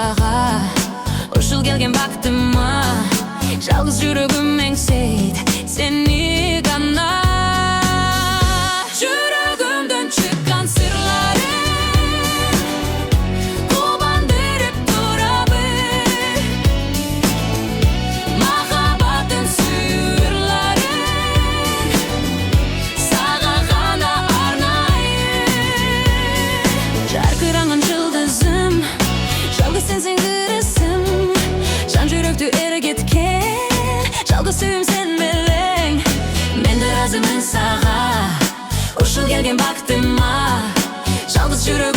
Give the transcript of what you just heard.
сага, ушул келген бактыма. Жалгыз жүрөгүм эңсейт сени гана. Жүрөгүмдөн чыккан сырларым кубан берип турабы. Махаббаттын сырларын сага гана арнайын. Жаркыраган жылдызым, жалгыз сенсиң ырысым. Жан жүрөктү эргеткен жалгыз сүйүүм сен мелең. Мен да ыраазымын сага, ушул келген бактыма. Жалгыз жүрөк